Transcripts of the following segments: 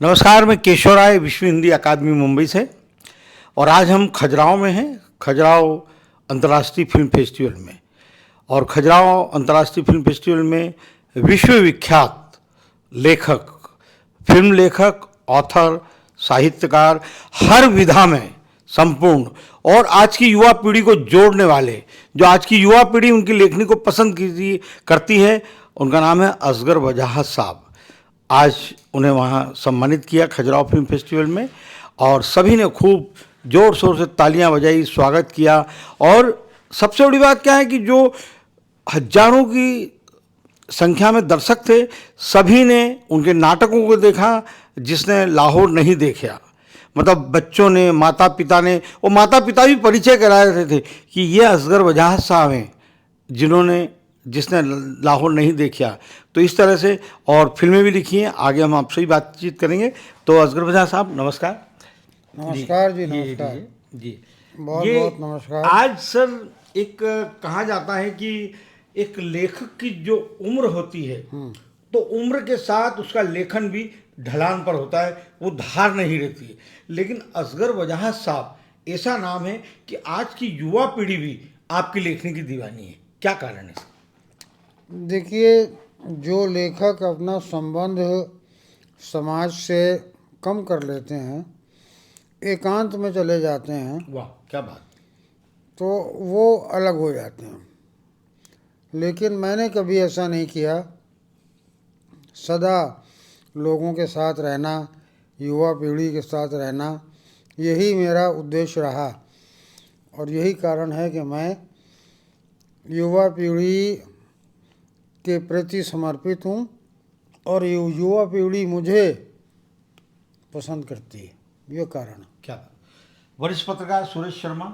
नमस्कार, मैं केशव राय विश्व हिंदी अकादमी मुंबई से। और आज हम खजुराहो में हैं, खजुराहो अंतर्राष्ट्रीय फिल्म फेस्टिवल में। और खजुराहो अंतर्राष्ट्रीय फिल्म फेस्टिवल में विश्व विख्यात लेखक, फिल्म लेखक, ऑथर, साहित्यकार, हर विधा में संपूर्ण और आज की युवा पीढ़ी को जोड़ने वाले, जो आज की युवा पीढ़ी उनकी लेखनी को पसंद करती है, उनका नाम है असगर वजाहत साहब। आज उन्हें वहाँ सम्मानित किया खजुराहो फिल्म फेस्टिवल में और सभी ने खूब ज़ोर शोर से तालियां बजाई, स्वागत किया। और सबसे बड़ी बात क्या है कि जो हजारों की संख्या में दर्शक थे, सभी ने उनके नाटकों को देखा। जिसने लाहौर नहीं देखा, मतलब बच्चों ने, माता पिता ने, और माता पिता भी परिचय करा रहे थे कि ये असगर वजाहत साहब हैं जिसने लाहौर नहीं देखा। तो इस तरह से और फिल्में भी लिखी हैं। आगे हम आपसे ही बातचीत करेंगे। तो असगर वजाहत साहब, नमस्कार। नमस्कार जी, नमस्कार जी, बहुत बहुत नमस्कार। आज सर, एक कहा जाता है कि एक लेखक की जो उम्र होती है, तो उम्र के साथ उसका लेखन भी ढलान पर होता है, वो धार नहीं रहती है। लेकिन असगर वजाहत साहब ऐसा नाम है कि आज की युवा पीढ़ी भी आपकी लेखनी की दीवानी है। क्या कारण है? देखिए, जो लेखक अपना संबंध समाज से कम कर लेते हैं, एकांत में चले जाते हैं, वाह क्या बात, तो वो अलग हो जाते हैं। लेकिन मैंने कभी ऐसा नहीं किया। सदा लोगों के साथ रहना, युवा पीढ़ी के साथ रहना, यही मेरा उद्देश्य रहा। और यही कारण है कि मैं युवा पीढ़ी के प्रति समर्पित हूँ और युवा पीढ़ी मुझे पसंद करती है। ये कारण। क्या वरिष्ठ पत्रकार सुरेश शर्मा,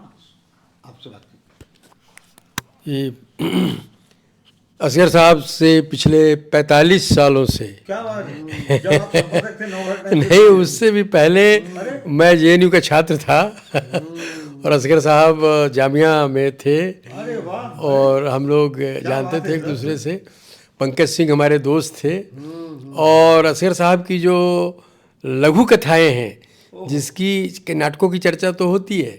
आपसे बात की। ये असगर साहब से पिछले 45 सालों से, क्या बात है, जब आप संपादक थे नवघर में? नहीं, उससे भी पहले मैं जेएनयू का छात्र था और असगर साहब जामिया में थे। अरे वाह। और हम लोग जानते थे एक दूसरे से। पंकज सिंह हमारे दोस्त थे। और असगर साहब की जो लघु कथाएं हैं, जिसकी के नाटकों की चर्चा तो होती है,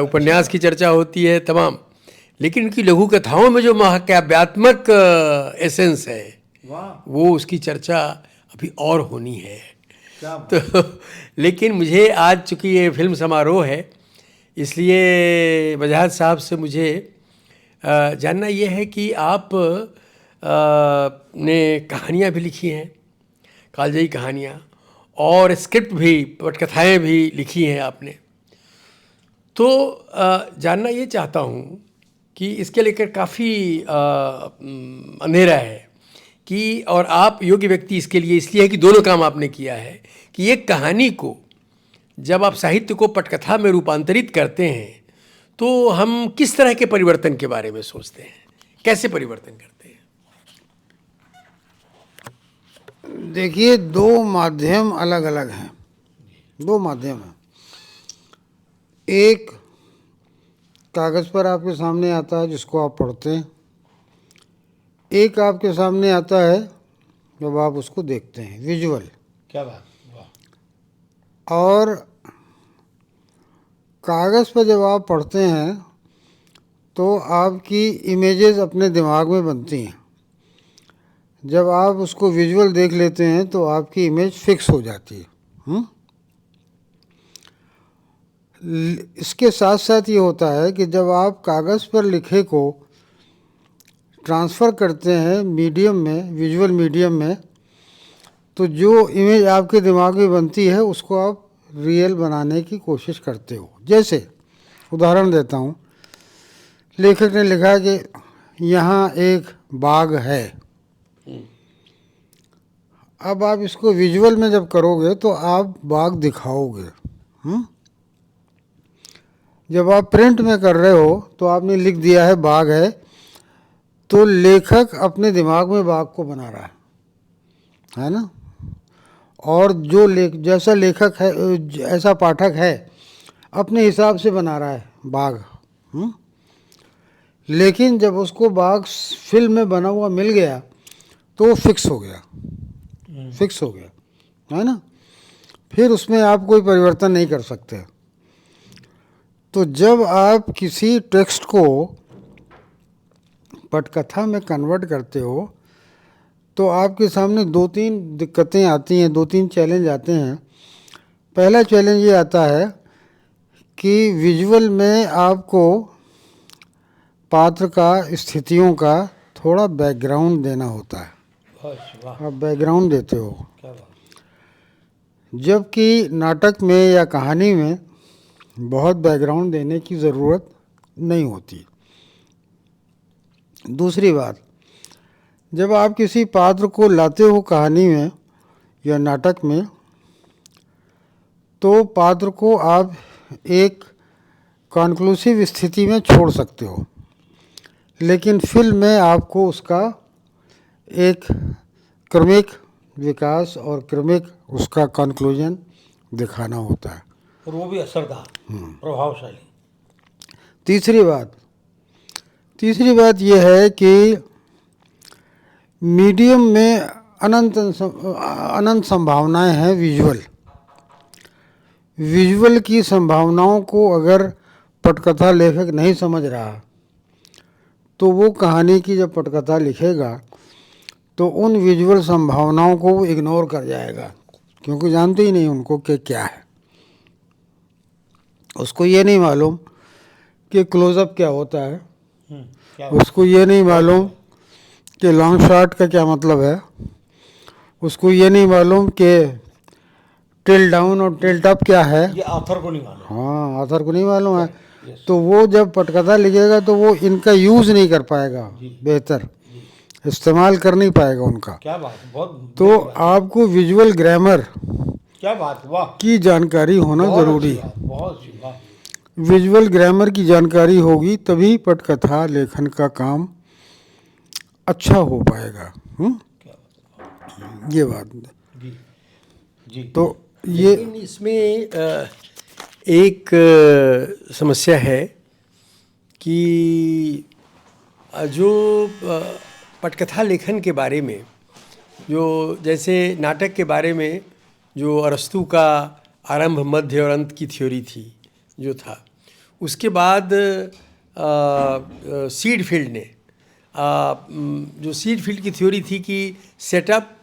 उपन्यास की चर्चा होती है तमाम, लेकिन उनकी लघु कथाओं में जो महाकाव्यात्मक एसेंस है, वो उसकी चर्चा अभी और होनी है। तो लेकिन मुझे आज, चूँकि ये फिल्म समारोह है, इसलिए वजाहत साहब से मुझे जानना ये है कि आप ने कहानियाँ भी लिखी हैं, कालजयी कहानियाँ, और स्क्रिप्ट भी, पटकथाएँ भी लिखी हैं आपने। तो जानना ये चाहता हूँ कि इसके लेकर काफ़ी अंधेरा है कि, और आप योग्य व्यक्ति इसके लिए इसलिए है कि दोनों काम आपने किया है कि एक कहानी को जब आप साहित्य को पटकथा में रूपांतरित करते हैं, तो हम किस तरह के परिवर्तन के बारे में सोचते हैं, कैसे परिवर्तन करते हैं? देखिए, दो माध्यम अलग अलग हैं। दो माध्यम हैं। एक कागज़ पर आपके सामने आता है, जिसको आप पढ़ते हैं। एक आपके सामने आता है जब आप उसको देखते हैं, विजुअल। क्या बात, वाह। और कागज़ पर जब आप पढ़ते हैं तो आपकी इमेजेस अपने दिमाग में बनती हैं। जब आप उसको विजुअल देख लेते हैं तो आपकी इमेज फिक्स हो जाती है। इसके साथ साथ ये होता है कि जब आप कागज़ पर लिखे को ट्रांसफ़र करते हैं मीडियम में, विजुअल मीडियम में, तो जो इमेज आपके दिमाग में बनती है उसको आप रियल बनाने की कोशिश करते हो। जैसे उदाहरण देता हूँ, लेखक ने लिखा कि यहाँ एक बाग है। अब आप इसको विजुअल में जब करोगे तो आप बाग दिखाओगे। जब आप प्रिंट में कर रहे हो तो आपने लिख दिया है बाग है, तो लेखक अपने दिमाग में बाग को बना रहा है ना। और जो जैसा लेखक है, ऐसा पाठक है, अपने हिसाब से बना रहा है बाग। लेकिन जब उसको बाग फिल्म में बना हुआ मिल गया तो वो फिक्स हो गया, है ना। फिर उसमें आप कोई परिवर्तन नहीं कर सकते। तो जब आप किसी टेक्स्ट को पटकथा में कन्वर्ट करते हो तो आपके सामने दो तीन दिक्कतें आती हैं, दो तीन चैलेंज आते हैं। पहला चैलेंज ये आता है कि विजुअल में आपको पात्र का, स्थितियों का थोड़ा बैकग्राउंड देना होता है। आप बैकग्राउंड देते हो, जबकि नाटक में या कहानी में बहुत बैकग्राउंड देने की ज़रूरत नहीं होती। दूसरी बात, जब आप किसी पात्र को लाते हो कहानी में या नाटक में, तो पात्र को आप एक कॉन्क्लूसिव स्थिति में छोड़ सकते हो, लेकिन फिल्म में आपको उसका एक क्रमिक विकास और क्रमिक उसका कंक्लूजन दिखाना होता है, और वो भी असरदार, प्रभावशाली। तीसरी बात यह है कि मीडियम में अनंत संभावनाएं हैं। विजुअल की संभावनाओं को अगर पटकथा लेखक नहीं समझ रहा तो वो कहानी की जब पटकथा लिखेगा तो उन विजुअल संभावनाओं को वो इग्नोर कर जाएगा, क्योंकि जानते ही नहीं उनको कि क्या है। उसको ये नहीं मालूम कि क्लोजअप क्या होता है, उसको ये नहीं मालूम कि लॉन्ग शॉट का क्या मतलब है, उसको ये नहीं मालूम कि टिल डाउन और टिल टॉप क्या है। ये ऑथर को नहीं मालूम। हाँ, ऑथर को नहीं मालूम है। तो वो जब पटकथा लिखेगा तो वो इनका यूज़ नहीं कर पाएगा, बेहतर इस्तेमाल कर नहीं पाएगा उनका। क्या बात, बहुत। तो आपको विजुअल ग्रामर, क्या बात, वाह, की जानकारी होना ज़रूरी है। बहुत अच्छी बात। विजुअल ग्रामर की जानकारी होगी तभी पटकथा लेखन का काम अच्छा हो पाएगा। ये बात। जी। तो ये लेकिन इसमें एक समस्या है कि जो पटकथा लेखन के बारे में, जो जैसे नाटक के बारे में जो अरस्तु का आरंभ, मध्य और अंत की थ्योरी थी जो था, उसके बाद सीडफील्ड ने जो सीडफील्ड की थ्योरी थी कि सेटअप,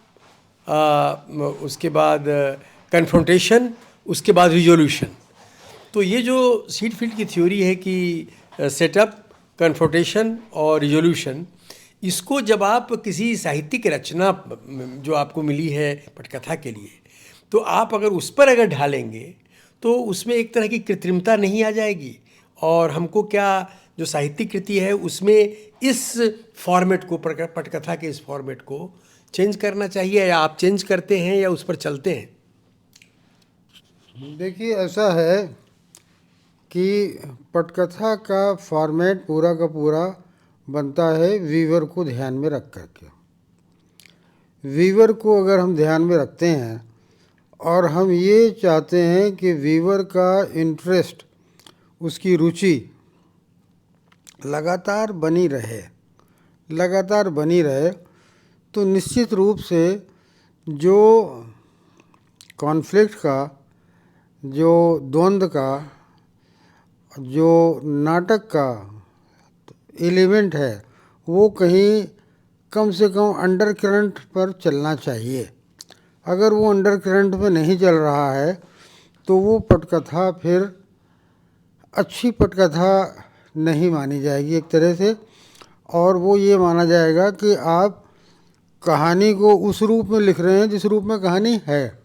उसके बाद कन्फ्रंटेशन, उसके बाद रिजोल्यूशन। तो ये जो सीडफील्ड की थ्योरी है कि सेटअप, कन्फ्रंटेशन और रिजोल्यूशन, इसको जब आप किसी साहित्यिक रचना जो आपको मिली है पटकथा के लिए, तो आप अगर उस पर अगर ढालेंगे तो उसमें एक तरह की कृत्रिमता नहीं आ जाएगी। और हमको क्या, जो साहित्यिक कृति है उसमें इस फॉर्मेट को, पटकथा के इस फॉर्मेट को चेंज करना चाहिए, या आप चेंज करते हैं या उस पर चलते हैं? देखिए, ऐसा है कि पटकथा का फॉर्मेट पूरा का पूरा बनता है वीवर को ध्यान में रख करके। वीवर को अगर हम ध्यान में रखते हैं और हम ये चाहते हैं कि वीवर का इंटरेस्ट, उसकी रुचि लगातार बनी रहे, तो निश्चित रूप से जो कॉन्फ्लिक्ट का, जो द्वंद्व का, जो नाटक का एलिमेंट है, वो कहीं कम से कम अंडर करंट पर चलना चाहिए। अगर वो अंडर करंट में नहीं चल रहा है तो वो पटकथा फिर अच्छी पटकथा नहीं मानी जाएगी एक तरह से, और वो ये माना जाएगा कि आप कहानी को उस रूप में लिख रहे हैं जिस रूप में कहानी है।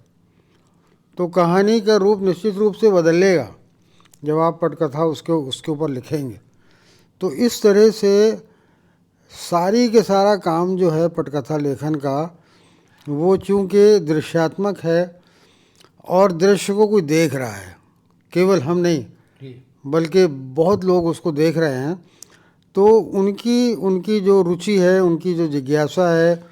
तो कहानी का रूप निश्चित रूप से बदलेगा जब आप पटकथा उसके ऊपर लिखेंगे। तो इस तरह से सारी के सारा काम जो है पटकथा लेखन का, वो चूँकि दृश्यात्मक है और दृश्य को कोई देख रहा है, केवल हम नहीं बल्कि बहुत लोग उसको देख रहे हैं, तो उनकी जो रुचि है, उनकी जो जिज्ञासा है,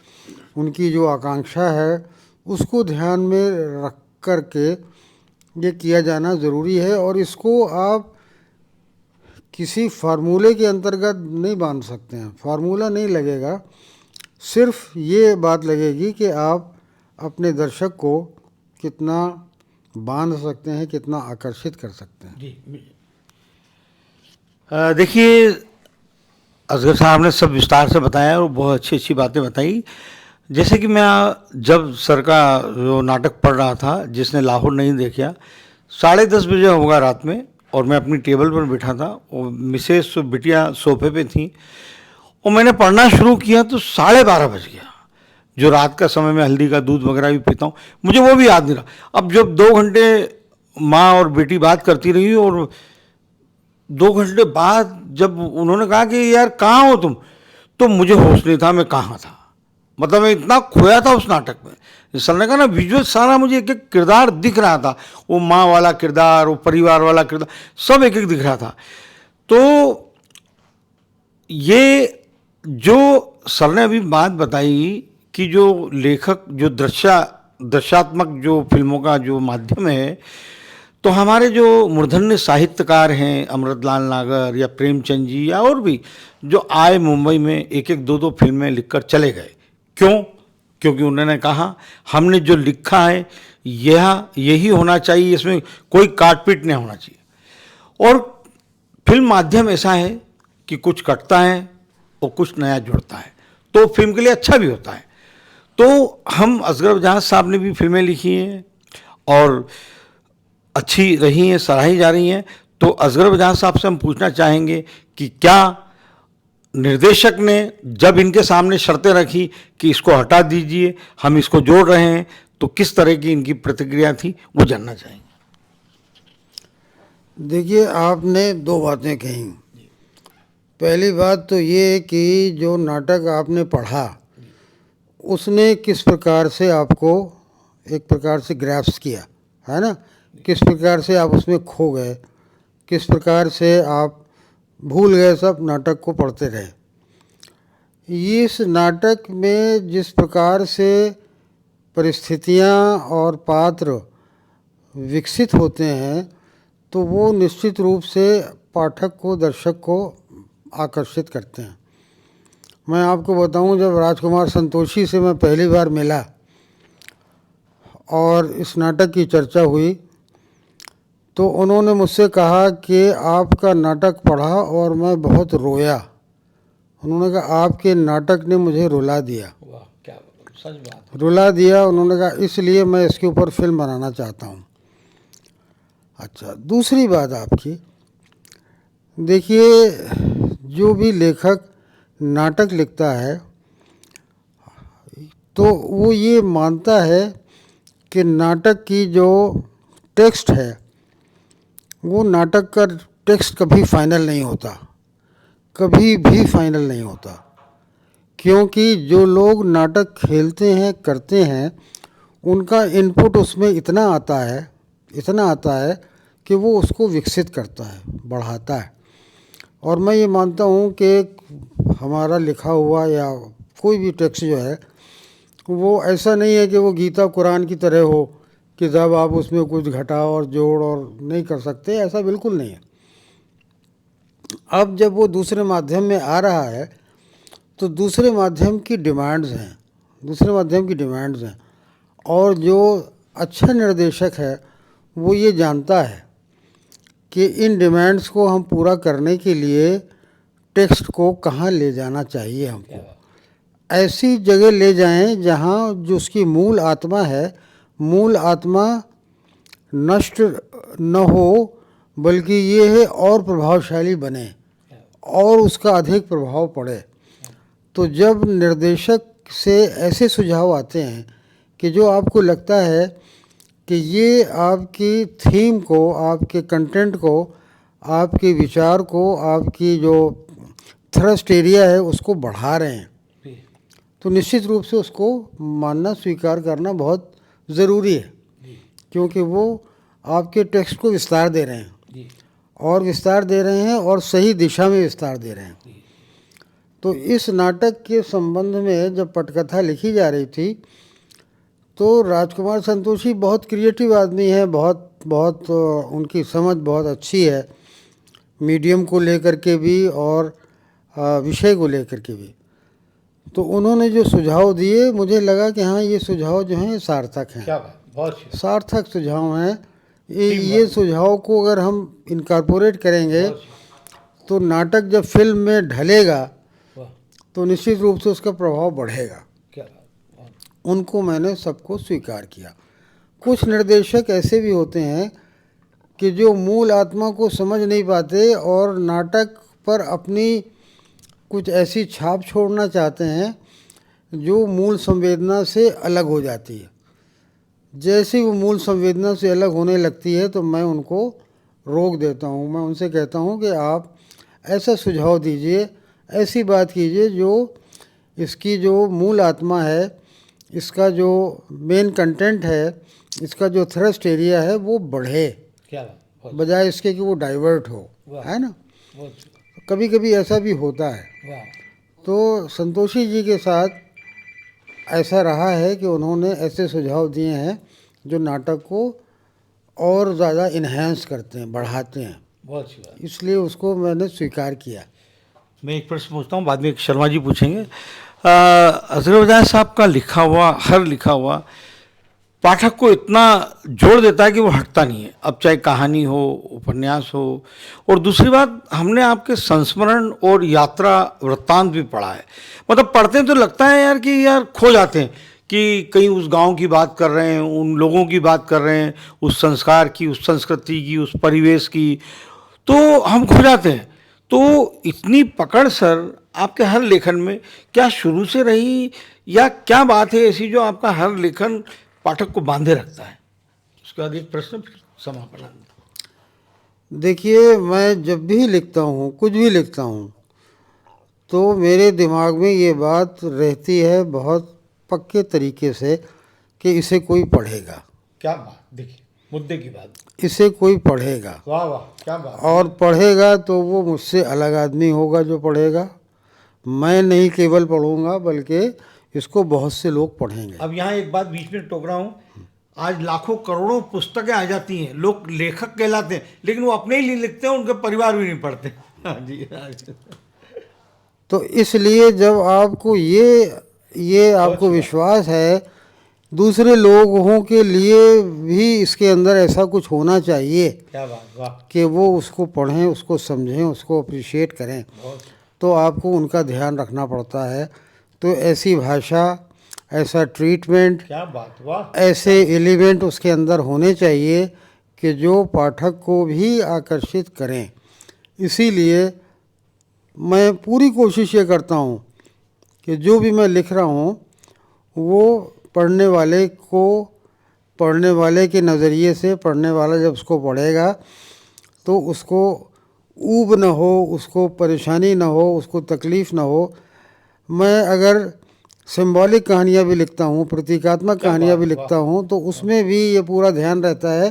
उनकी जो आकांक्षा है, उसको ध्यान में रख कर के ये किया जाना ज़रूरी है। और इसको आप किसी फार्मूले के अंतर्गत नहीं बांध सकते हैं, फार्मूला नहीं लगेगा। सिर्फ ये बात लगेगी कि आप अपने दर्शक को कितना बांध सकते हैं, कितना आकर्षित कर सकते हैं। जी देखिए, असगर साहब ने सब विस्तार से बताया और बहुत अच्छी अच्छी बातें बताई। जैसे कि मैं जब सर का जो नाटक पढ़ रहा था, जिसने लाहौर नहीं देखा, 10:30 बजे होगा रात में, और मैं अपनी टेबल पर बैठा था, और मिसेस बिटिया सोफे पे थी, और मैंने पढ़ना शुरू किया तो 12:30 बज गया। जो रात का समय में हल्दी का दूध वगैरह भी पीता हूँ, मुझे वो भी याद नहीं रहा। अब जब 2 घंटे माँ और बेटी बात करती रही, और 2 घंटे बाद जब उन्होंने कहा कि यार कहाँ हो तुम, तो मुझे होश नहीं था मैं कहाँ था। मतलब मैं इतना खोया था उस नाटक में। सर ने कहा ना, विजुअल सारा मुझे एक एक किरदार दिख रहा था, वो माँ वाला किरदार, वो परिवार वाला किरदार, सब एक एक दिख रहा था। तो ये जो सर ने अभी बात बताई कि जो लेखक, जो दृश्यात्मक जो फिल्मों का जो माध्यम है, तो हमारे जो मूर्धन्य साहित्यकार हैं, अमृतलाल नागर या प्रेमचंद जी या और भी, जो आए मुंबई में, एक एक दो दो फिल्में लिखकर चले गए। क्यों? क्योंकि उन्होंने कहा हमने जो लिखा है यही होना चाहिए, इसमें कोई काटपीट नहीं होना चाहिए। और फिल्म माध्यम ऐसा है कि कुछ कटता है और कुछ नया जुड़ता है, तो फिल्म के लिए अच्छा भी होता है। तो हम असगर जहां साहब ने भी फिल्में लिखी हैं और अच्छी रही हैं, सराही जा रही हैं। तो असगर जहां साहब से हम पूछना चाहेंगे कि क्या निर्देशक ने जब इनके सामने शर्तें रखी कि इसको हटा दीजिए, हम इसको जोड़ रहे हैं, तो किस तरह की इनकी प्रतिक्रिया थी, वो जानना चाहेंगे। देखिए, आपने 2 बातें कही। पहली बात तो ये कि जो नाटक आपने पढ़ा उसने किस प्रकार से आपको एक प्रकार से ग्रैप्स किया, है ना, किस प्रकार से आप उसमें खो गए, किस प्रकार से आप भूल गए, सब नाटक को पढ़ते रहे। इस नाटक में जिस प्रकार से परिस्थितियाँ और पात्र विकसित होते हैं, तो वो निश्चित रूप से पाठक को, दर्शक को आकर्षित करते हैं। मैं आपको बताऊं, जब राजकुमार संतोषी से मैं पहली बार मिला और इस नाटक की चर्चा हुई, तो उन्होंने मुझसे कहा कि आपका नाटक पढ़ा और मैं बहुत रोया। उन्होंने कहा आपके नाटक ने मुझे रुला दिया। वाह, क्या सच बात। रुला दिया। उन्होंने कहा इसलिए मैं इसके ऊपर फिल्म बनाना चाहता हूँ। अच्छा, दूसरी बात आपकी, देखिए, जो भी लेखक नाटक लिखता है तो वो ये मानता है कि नाटक की जो टेक्स्ट है, वो नाटक का टेक्स्ट कभी फाइनल नहीं होता, कभी भी फाइनल नहीं होता। क्योंकि जो लोग नाटक खेलते हैं, करते हैं, उनका इनपुट उसमें इतना आता है कि वो उसको विकसित करता है, बढ़ाता है। और मैं ये मानता हूँ कि हमारा लिखा हुआ या कोई भी टेक्स्ट जो है, वो ऐसा नहीं है कि वो गीता कुरान की तरह हो कि जब आप उसमें कुछ घटा और जोड़ और नहीं कर सकते, ऐसा बिल्कुल नहीं है। अब जब वो दूसरे माध्यम में आ रहा है, तो दूसरे माध्यम की डिमांड्स हैं, और जो अच्छा निर्देशक है वो ये जानता है कि इन डिमांड्स को हम पूरा करने के लिए टेक्स्ट को कहाँ ले जाना चाहिए। हमको ऐसी जगह ले जाएं जहाँ जो उसकी मूल आत्मा है, मूल आत्मा नष्ट न हो, बल्कि ये है और प्रभावशाली बने और उसका अधिक प्रभाव पड़े। तो जब निर्देशक से ऐसे सुझाव आते हैं कि जो आपको लगता है कि ये आपकी थीम को, आपके कंटेंट को, आपके विचार को, आपकी जो थ्रस्ट एरिया है उसको बढ़ा रहे हैं, तो निश्चित रूप से उसको मानना, स्वीकार करना बहुत ज़रूरी है। क्योंकि वो आपके टेक्स्ट को विस्तार दे रहे हैं, और विस्तार दे रहे हैं और सही दिशा में विस्तार दे रहे हैं। तो इस नाटक के संबंध में जब पटकथा लिखी जा रही थी, तो राजकुमार संतोषी बहुत क्रिएटिव आदमी है, बहुत उनकी समझ बहुत अच्छी है, मीडियम को लेकर के भी और विषय को लेकर के भी। तो उन्होंने जो सुझाव दिए, मुझे लगा कि हाँ, ये सुझाव जो हैं सार्थक हैं। क्या बात, बहुत अच्छी, सार्थक सुझाव हैं। ये सुझाव को अगर हम इनकॉर्पोरेट करेंगे तो नाटक जब फिल्म में ढलेगा वाह, तो निश्चित रूप से उसका प्रभाव बढ़ेगा। क्या उनको मैंने सबको स्वीकार किया। कुछ निर्देशक ऐसे भी होते हैं कि जो मूल आत्मा को समझ नहीं पाते और नाटक पर अपनी कुछ ऐसी छाप छोड़ना चाहते हैं जो मूल संवेदना से अलग हो जाती है। जैसे वो मूल संवेदना से अलग होने लगती है तो मैं उनको रोक देता हूँ। मैं उनसे कहता हूँ कि आप ऐसा सुझाव दीजिए, ऐसी बात कीजिए जो इसकी जो मूल आत्मा है, इसका जो मेन कंटेंट है, इसका जो थ्रस्ट एरिया है वो बढ़े, क्या बात, बहुत बजाय इसके कि वो डाइवर्ट हो, वाह। है ना। बहुत कभी कभी ऐसा भी होता है। वाह, तो संतोषी जी के साथ ऐसा रहा है कि उन्होंने ऐसे सुझाव दिए हैं जो नाटक को और ज़्यादा इन्हेंस करते हैं, बढ़ाते हैं। बहुत अच्छी बात। इसलिए उसको मैंने स्वीकार किया। मैं एक प्रश्न पूछता हूँ, बाद में एक शर्मा जी पूछेंगे। अजहर वजाहत साहब का लिखा हुआ पाठक को इतना जोड़ देता है कि वो हटता नहीं है, अब चाहे कहानी हो, उपन्यास हो। और दूसरी बात, हमने आपके संस्मरण और यात्रा वृत्तांत भी पढ़ा है। मतलब पढ़ते हैं तो लगता है यार कि यार खो जाते हैं कि कहीं उस गांव की बात कर रहे हैं, उन लोगों की बात कर रहे हैं, उस संस्कार की, उस संस्कृति की, उस परिवेश की, तो हम खो जाते हैं। तो इतनी पकड़ सर आपके हर लेखन में क्या शुरू से रही, या क्या बात है ऐसी जो आपका हर लेखन पाठक को बांधे रखता है? उसके बाद एक प्रश्न, फिर समापन। देखिए, मैं जब भी लिखता हूँ, कुछ भी लिखता हूँ, तो मेरे दिमाग में ये बात रहती है बहुत पक्के तरीके से कि इसे कोई पढ़ेगा, क्या बात, देखिए मुद्दे की बात। इसे कोई पढ़ेगा, वाह वाह, क्या बात। और पढ़ेगा तो वो मुझसे अलग आदमी होगा जो पढ़ेगा। मैं नहीं केवल पढ़ूंगा बल्कि इसको बहुत से लोग पढ़ेंगे। अब यहाँ एक बात बीच में टोक रहा हूँ, आज लाखों करोड़ों पुस्तकें आ जाती हैं, लोग लेखक कहलाते हैं, लेकिन वो अपने ही लिए लिखते हैं, उनके परिवार भी नहीं पढ़ते। हाँ जी, हाँ जी। तो इसलिए जब आपको ये आपको विश्वास है, दूसरे लोगों के लिए भी इसके अंदर ऐसा कुछ होना चाहिए क्या बात, वाह। कि वो उसको पढ़ें, उसको समझें, उसको अप्रिशिएट करें, तो आपको उनका ध्यान रखना पड़ता है। तो ऐसी भाषा, ऐसा ट्रीटमेंट, क्या बात, वाह। ऐसे एलिमेंट उसके अंदर होने चाहिए कि जो पाठक को भी आकर्षित करें। इसीलिए मैं पूरी कोशिश ये करता हूँ कि जो भी मैं लिख रहा हूँ वो पढ़ने वाले के नज़रिए से, पढ़ने वाला जब उसको पढ़ेगा तो उसको ऊब न हो, उसको परेशानी न हो, उसको तकलीफ़ न हो। मैं अगर सिंबॉलिक कहानियाँ भी लिखता हूँ, प्रतीकात्मक कहानियाँ भी लिखता हूँ, तो उसमें भी ये पूरा ध्यान रहता है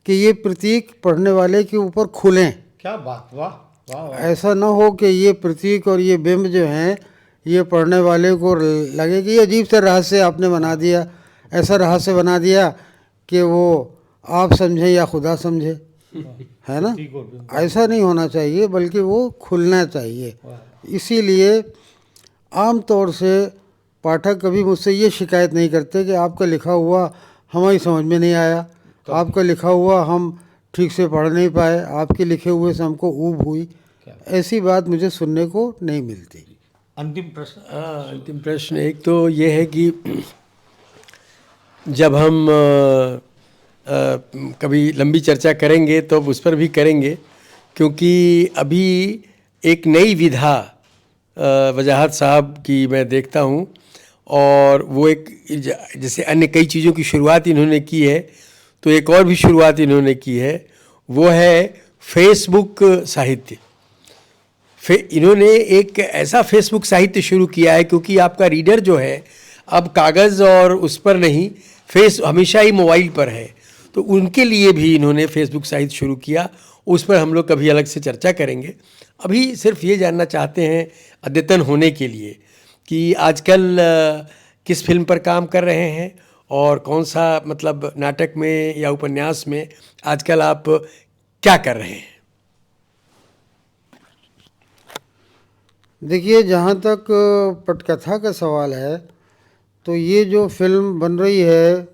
कि ये प्रतीक पढ़ने वाले के ऊपर खुलें। क्या बात, वाह वाह वाह। ऐसा ना हो कि ये प्रतीक और ये बिंब जो हैं ये पढ़ने वाले को लगे कि ये अजीब सा रहस्य आपने बना दिया, ऐसा रहस्य बना दिया कि वो आप समझें या खुदा समझे, है ना। ऐसा नहीं होना चाहिए, बल्कि वो खुलना चाहिए। इसीलिए आम तौर से पाठक कभी मुझसे ये शिकायत नहीं करते कि आपका लिखा हुआ हमारी समझ में नहीं आया, आपका लिखा हुआ हम ठीक से पढ़ नहीं पाए, आपके लिखे हुए से हमको ऊब हुई। ऐसी बात मुझे सुनने को नहीं मिलती। अंतिम प्रश्न। हाँ, अंतिम प्रश्न एक तो ये है कि जब हम कभी लंबी चर्चा करेंगे तो उस पर भी करेंगे, क्योंकि अभी एक नई विधा वजाहत साहब की मैं देखता हूँ, और वो एक जैसे अन्य कई चीज़ों की शुरुआत इन्होंने की है, तो एक और भी शुरुआत इन्होंने की है, वो है फेसबुक साहित्य। इन्होंने एक ऐसा फेसबुक साहित्य शुरू किया है, क्योंकि आपका रीडर जो है अब कागज़ और उस पर नहीं, हमेशा ही मोबाइल पर है, तो उनके लिए भी इन्होंने फेसबुक साहित्य शुरू किया। उस पर हम लोग कभी अलग से चर्चा करेंगे। अभी सिर्फ ये जानना चाहते हैं अद्यतन होने के लिए कि आजकल किस फिल्म पर काम कर रहे हैं, और कौन सा मतलब नाटक में या उपन्यास में आजकल आप क्या कर रहे हैं। देखिए, जहाँ तक पटकथा का सवाल है, तो ये जो फिल्म बन रही है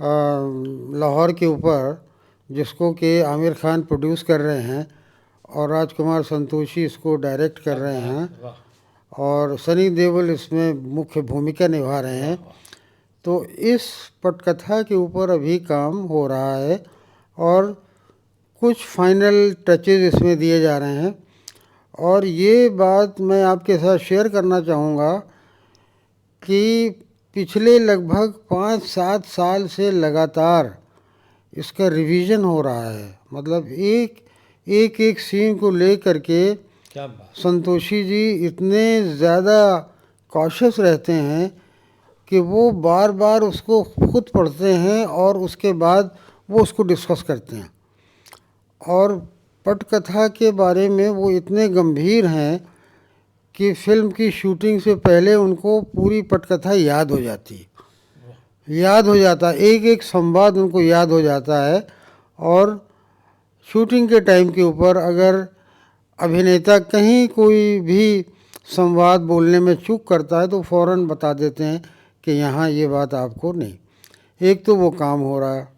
लाहौर के ऊपर, जिसको कि आमिर खान प्रोड्यूस कर रहे हैं और राजकुमार संतोषी इसको डायरेक्ट कर रहे हैं और सनी देओल इसमें मुख्य भूमिका निभा रहे हैं। तो इस पटकथा के ऊपर अभी काम हो रहा है और कुछ फाइनल टचेज इसमें दिए जा रहे हैं। और ये बात मैं आपके साथ शेयर करना चाहूँगा कि पिछले लगभग 5-7 साल से लगातार इसका रिवीजन हो रहा है। मतलब एक सीन को लेकर के क्या बात। संतोषी जी इतने ज़्यादा कॉशियस रहते हैं कि वो बार बार उसको खुद पढ़ते हैं और उसके बाद वो उसको डिस्कस करते हैं। और पटकथा के बारे में वो इतने गंभीर हैं कि फिल्म की शूटिंग से पहले उनको पूरी पटकथा याद हो जाती है, याद हो जाता है, एक संवाद उनको याद हो जाता है। और शूटिंग के टाइम के ऊपर अगर अभिनेता कहीं कोई भी संवाद बोलने में चूक करता है तो फ़ौरन बता देते हैं कि यहाँ ये बात आपको नहीं। एक तो वो काम हो रहा है।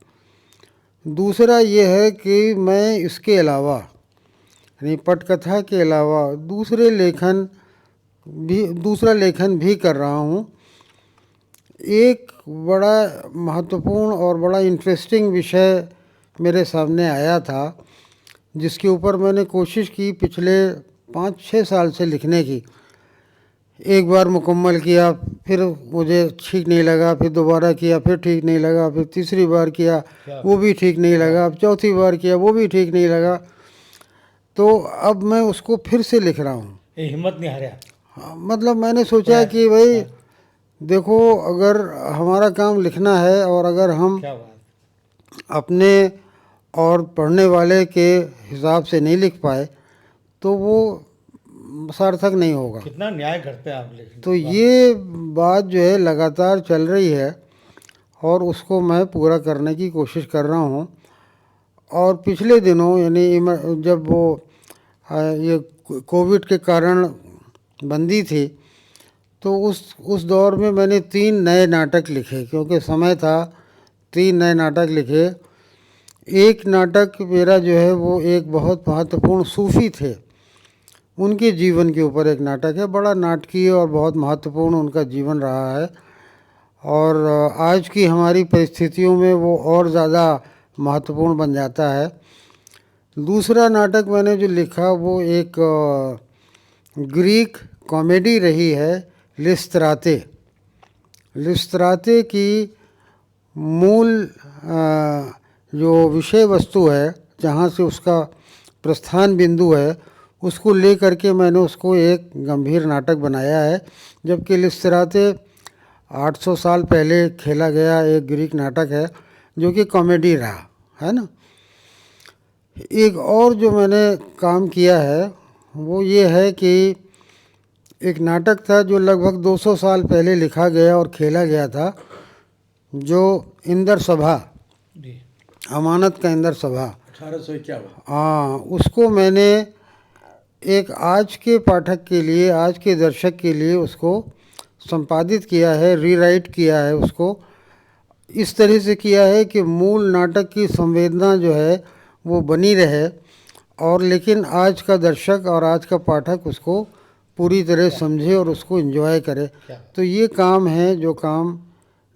दूसरा ये है कि मैं इसके अलावा यानी पटकथा के अलावा दूसरा लेखन भी कर रहा हूँ। एक बड़ा महत्वपूर्ण और बड़ा इंटरेस्टिंग विषय मेरे सामने आया था जिसके ऊपर मैंने कोशिश की पिछले 5-6 साल से लिखने की। एक बार मुकम्मल किया, फिर मुझे ठीक नहीं लगा, फिर दोबारा किया, फिर ठीक नहीं लगा, फिर तीसरी बार किया, वो भी ठीक नहीं लगा, अब चौथी बार किया, वो भी ठीक नहीं लगा। तो अब मैं उसको फिर से लिख रहा हूँ। हिम्मत नहीं हारा। हाँ, मतलब मैंने सोचा कि भाई देखो, अगर हमारा काम लिखना है और अगर हम अपने और पढ़ने वाले के हिसाब से नहीं लिख पाए तो वो सार्थक नहीं होगा। कितना न्याय करते हैं आप लेकिन। तो ये बात जो है लगातार चल रही है और उसको मैं पूरा करने की कोशिश कर रहा हूँ। और पिछले दिनों यानी जब वो ये कोविड के कारण बंदी थी तो उस दौर में मैंने 3 नए नाटक लिखे, क्योंकि समय था। 3 नए नाटक लिखे। एक नाटक मेरा जो है वो एक बहुत महत्वपूर्ण सूफ़ी थे, उनके जीवन के ऊपर एक नाटक है। बड़ा नाटकीय और बहुत महत्वपूर्ण उनका जीवन रहा है और आज की हमारी परिस्थितियों में वो और ज़्यादा महत्वपूर्ण बन जाता है। दूसरा नाटक मैंने जो लिखा वो एक ग्रीक कॉमेडी रही है, लिस्त्राते की मूल जो विषय वस्तु है, जहाँ से उसका प्रस्थान बिंदु है, उसको ले करके मैंने उसको एक गंभीर नाटक बनाया है। जबकि लिस्त्राते 800 साल पहले खेला गया एक ग्रीक नाटक है जो कि कॉमेडी रहा है ना। एक और जो मैंने काम किया है वो ये है कि एक नाटक था जो लगभग 200 साल पहले लिखा गया और खेला गया था, जो इंदर सभा, अमानत का इंदर सभा 1851। हाँ, उसको मैंने एक आज के पाठक के लिए, आज के दर्शक के लिए उसको संपादित किया है, रीराइट किया है। उसको इस तरह से किया है कि मूल नाटक की संवेदना जो है वो बनी रहे और लेकिन आज का दर्शक और आज का पाठक उसको पूरी तरह समझे और उसको एंजॉय करे। तो ये काम है जो काम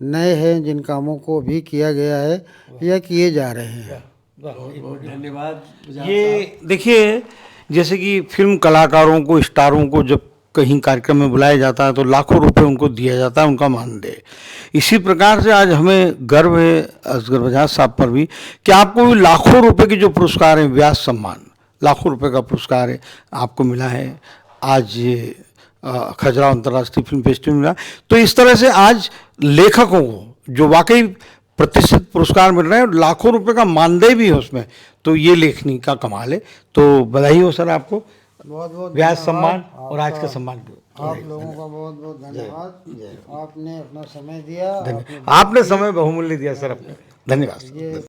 नए हैं, जिन कामों को भी किया गया है या किए जा रहे हैं। धन्यवाद। ये देखिए, जैसे कि फिल्म कलाकारों को, स्टारों को जब कहीं कार्यक्रम में बुलाया जाता है तो लाखों रुपए उनको दिया जाता है, उनका मानदेय। इसी प्रकार से आज हमें गर्व है असगर बजाज साहब पर भी कि आपको भी लाखों रुपए के जो पुरस्कार हैं, व्यास सम्मान, लाखों रुपए का पुरस्कार है आपको मिला है। आज ये खजुराहो अंतर्राष्ट्रीय फिल्म फेस्टिवल मिला। तो इस तरह से आज लेखकों को जो वाकई प्रतिष्ठित पुरस्कार मिल रहे हैं, लाखों रुपए का मानदेय भी है उसमें, तो ये लेखनी का कमाल है। तो बधाई हो सर आपको, बहुत बहुत व्यास सम्मान और आज का सम्मान। आप लोगों का बहुत बहुत धन्यवाद। आपने अपना समय दिया, आपने समय बहुमूल्य दिया सर अपने, धन्यवाद।